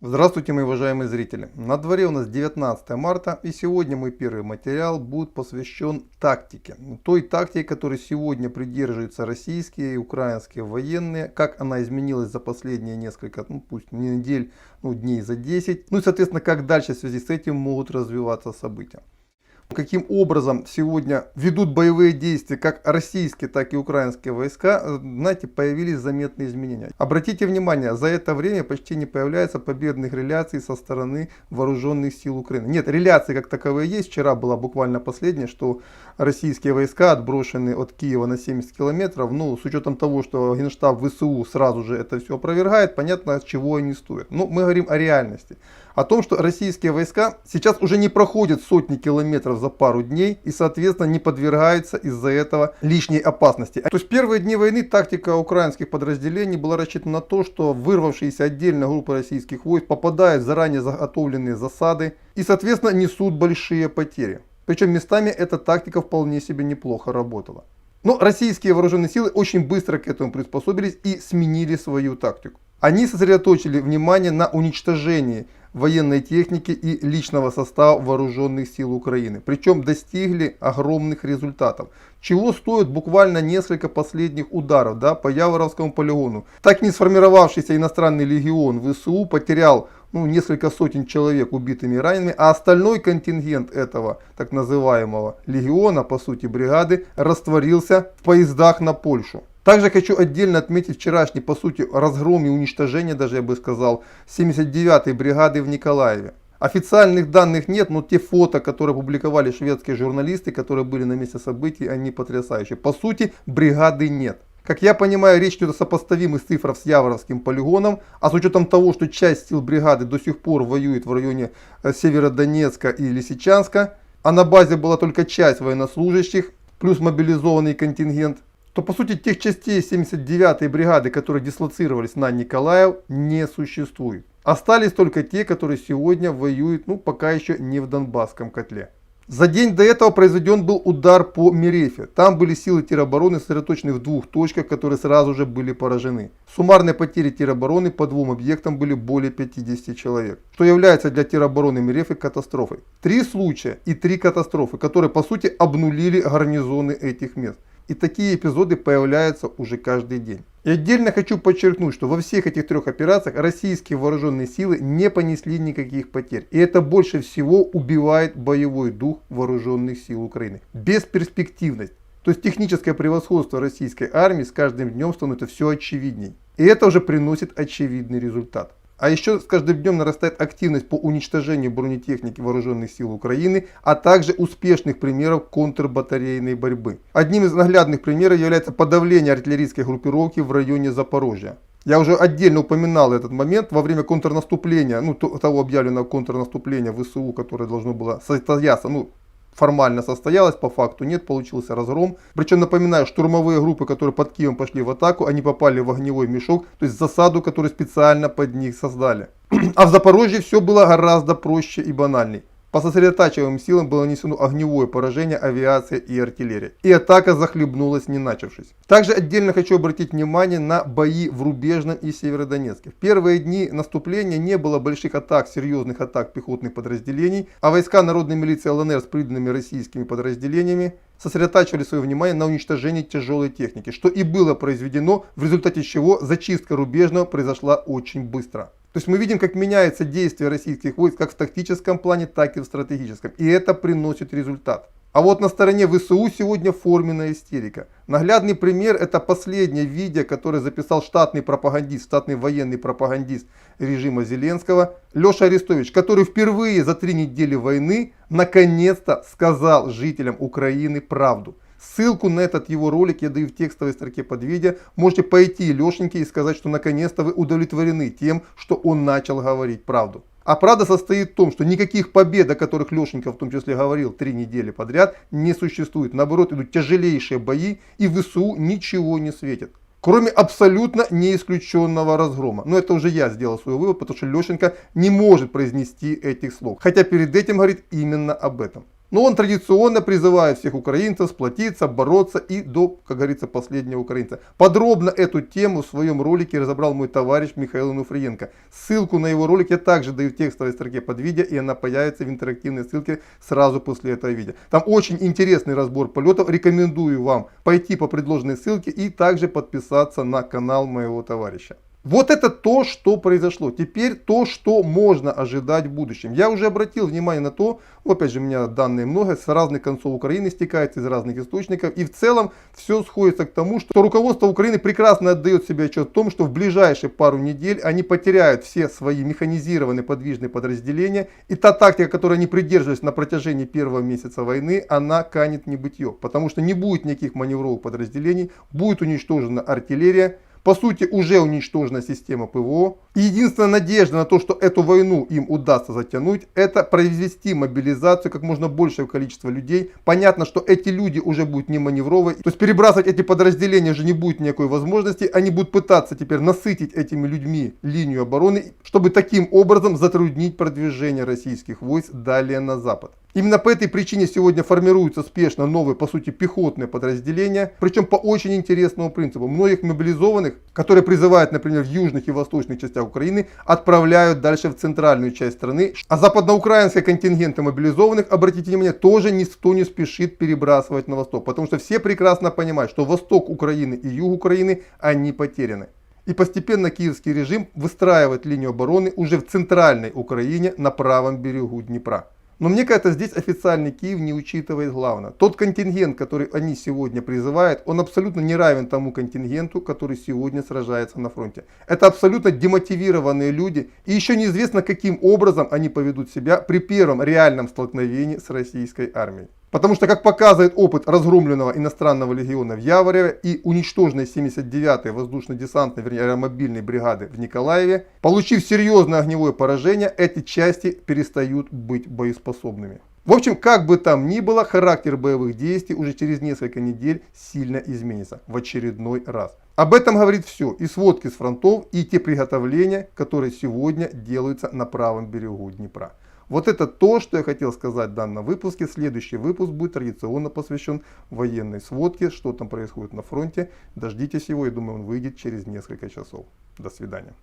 Здравствуйте, мои уважаемые зрители! На дворе у нас 19 марта, и сегодня мой первый материал будет посвящен тактике. Той тактике, которой сегодня придерживаются российские и украинские военные, как она изменилась за последние несколько, пусть не недель, дней за 10. И, соответственно, как дальше в связи с этим могут развиваться события. Каким образом сегодня ведут боевые действия как российские, так и украинские войска, знаете, появились заметные изменения. Обратите внимание, за это время почти не появляется победных реляций со стороны вооруженных сил Украины. Нет, реляции как таковые есть. Вчера была буквально последняя, что российские войска отброшены от Киева на 70 километров. С учетом того, что Генштаб ВСУ сразу же это все опровергает, понятно, от чего они стоят. Но мы говорим о реальности. О том, что российские войска сейчас уже не проходят сотни километров за пару дней и, соответственно, не подвергаются из-за этого лишней опасности. То есть в первые дни войны тактика украинских подразделений была рассчитана на то, что вырвавшиеся отдельно группы российских войск попадают в заранее заготовленные засады и, соответственно, несут большие потери. Причем местами эта тактика вполне себе неплохо работала. Но российские вооруженные силы очень быстро к этому приспособились и сменили свою тактику. Они сосредоточили внимание на уничтожении военной техники и личного состава вооруженных сил Украины. Причем достигли огромных результатов. Чего стоят буквально несколько последних ударов по Яворовскому полигону. Так не сформировавшийся иностранный легион ВСУ потерял несколько сотен человек убитыми и ранеными, а остальной контингент этого так называемого легиона, по сути бригады, растворился в поездах на Польшу. Также хочу отдельно отметить вчерашний, по сути, разгром и уничтожение, даже я бы сказал, 79-й бригады в Николаеве. Официальных данных нет, но те фото, которые публиковали шведские журналисты, которые были на месте событий, они потрясающие. По сути, бригады нет. Как я понимаю, речь идет о сопоставимых цифрах с Яворовским полигоном, а с учетом того, что часть сил бригады до сих пор воюет в районе Северодонецка и Лисичанска, а на базе была только часть военнослужащих, плюс мобилизованный контингент, то по сути тех частей 79-й бригады, которые дислоцировались на Николаев, не существует. Остались только те, которые сегодня воюют, пока еще не в Донбасском котле. За день до этого произведен был удар по Мерефе. Там были силы теробороны сосредоточены в двух точках, которые сразу же были поражены. Суммарные потери теробороны по двум объектам были более 50 человек, что является для теробороны Мерефы катастрофой. 3 случая и 3 катастрофы, которые по сути обнулили гарнизоны этих мест. И такие эпизоды появляются уже каждый день. И отдельно хочу подчеркнуть, что во всех этих 3 операциях российские вооруженные силы не понесли никаких потерь. И это больше всего убивает боевой дух вооруженных сил Украины. Бесперспективность. То есть техническое превосходство российской армии с каждым днем становится все очевидней. И это уже приносит очевидный результат. А еще с каждым днем нарастает активность по уничтожению бронетехники вооруженных сил Украины, а также успешных примеров контрбатарейной борьбы. Одним из наглядных примеров является подавление артиллерийской группировки в районе Запорожья. Я уже отдельно упоминал этот момент во время контрнаступления, того объявленного контрнаступления ВСУ, которое должно было состояться, формально состоялось, по факту нет, получился разгром. Причем, напоминаю, штурмовые группы, которые под Киевом пошли в атаку, они попали в огневой мешок, то есть засаду, которую специально под них создали. А в Запорожье все было гораздо проще и банальней. По сосредотачиваемым силам было нанесено огневое поражение авиации и артиллерии. И атака захлебнулась, не начавшись. Также отдельно хочу обратить внимание на бои в Рубежном и Северодонецке. В первые дни наступления не было больших атак, серьезных атак пехотных подразделений, а войска народной милиции ЛНР с приданными российскими подразделениями сосредотачивали свое внимание на уничтожении тяжелой техники, что и было произведено, в результате чего зачистка Рубежного произошла очень быстро. То есть мы видим, как меняется действие российских войск как в тактическом плане, так и в стратегическом. И это приносит результат. А вот на стороне ВСУ сегодня форменная истерика. Наглядный пример — это последнее видео, которое записал штатный военный пропагандист режима Зеленского Леша Арестович, который впервые за 3 недели войны наконец-то сказал жителям Украины правду. Ссылку на этот его ролик я даю в текстовой строке под видео. Можете пойти Лешеньке и сказать, что наконец-то вы удовлетворены тем, что он начал говорить правду. А правда состоит в том, что никаких побед, о которых Лешенька в том числе говорил 3 недели подряд, не существует. Наоборот, идут тяжелейшие бои, и ВСУ ничего не светит. Кроме абсолютно неисключенного разгрома. Но это уже я сделал свой вывод, потому что Лешенька не может произнести этих слов. Хотя перед этим говорит именно об этом. Но он традиционно призывает всех украинцев сплотиться, бороться и до, как говорится, последнего украинца. Подробно эту тему в своем ролике разобрал мой товарищ Михаил Онуфриенко. Ссылку на его ролик я также даю в текстовой строке под видео, и она появится в интерактивной ссылке сразу после этого видео. Там очень интересный разбор полетов. Рекомендую вам пойти по предложенной ссылке и также подписаться на канал моего товарища. Вот это то, что произошло. Теперь то, что можно ожидать в будущем. Я уже обратил внимание на то, опять же, у меня данные много, с разных концов Украины стекается, из разных источников. И в целом все сходится к тому, что руководство Украины прекрасно отдает себе отчет в том, что в ближайшие пару недель они потеряют все свои механизированные подвижные подразделения. И та тактика, которой они придерживались на протяжении первого месяца войны, она канет в небытие. Потому что не будет никаких маневровых подразделений, будет уничтожена артиллерия. По сути, уже уничтожена система ПВО. И единственная надежда на то, что эту войну им удастся затянуть, это произвести мобилизацию как можно большего количества людей. Понятно, что эти люди уже будут не маневровые. То есть перебрасывать эти подразделения уже не будет никакой возможности. Они будут пытаться теперь насытить этими людьми линию обороны, чтобы таким образом затруднить продвижение российских войск далее на запад. Именно по этой причине сегодня формируются спешно новые, по сути, пехотные подразделения, причем по очень интересному принципу. Многих мобилизованных, которые призывают, например, в южных и восточных частях Украины, отправляют дальше в центральную часть страны. А западноукраинские контингенты мобилизованных, обратите внимание, тоже никто не спешит перебрасывать на восток, потому что все прекрасно понимают, что восток Украины и юг Украины, они потеряны. И постепенно киевский режим выстраивает линию обороны уже в центральной Украине на правом берегу Днепра. Но мне кажется, здесь официальный Киев не учитывает главное. Тот контингент, который они сегодня призывают, он абсолютно не равен тому контингенту, который сегодня сражается на фронте. Это абсолютно демотивированные люди. И еще неизвестно, каким образом они поведут себя при первом реальном столкновении с российской армией. Потому что, как показывает опыт разгромленного иностранного легиона в Явореве и уничтоженной 79-й воздушно-десантной, вернее, аэромобильной бригады в Николаеве, получив серьезное огневое поражение, эти части перестают быть боеспособными. В общем, как бы там ни было, характер боевых действий уже через несколько недель сильно изменится в очередной раз. Об этом говорит все, и сводки с фронтов, и те приготовления, которые сегодня делаются на правом берегу Днепра. Вот это то, что я хотел сказать в данном выпуске. Следующий выпуск будет традиционно посвящен военной сводке, что там происходит на фронте. Дождитесь его, я думаю, он выйдет через несколько часов. До свидания.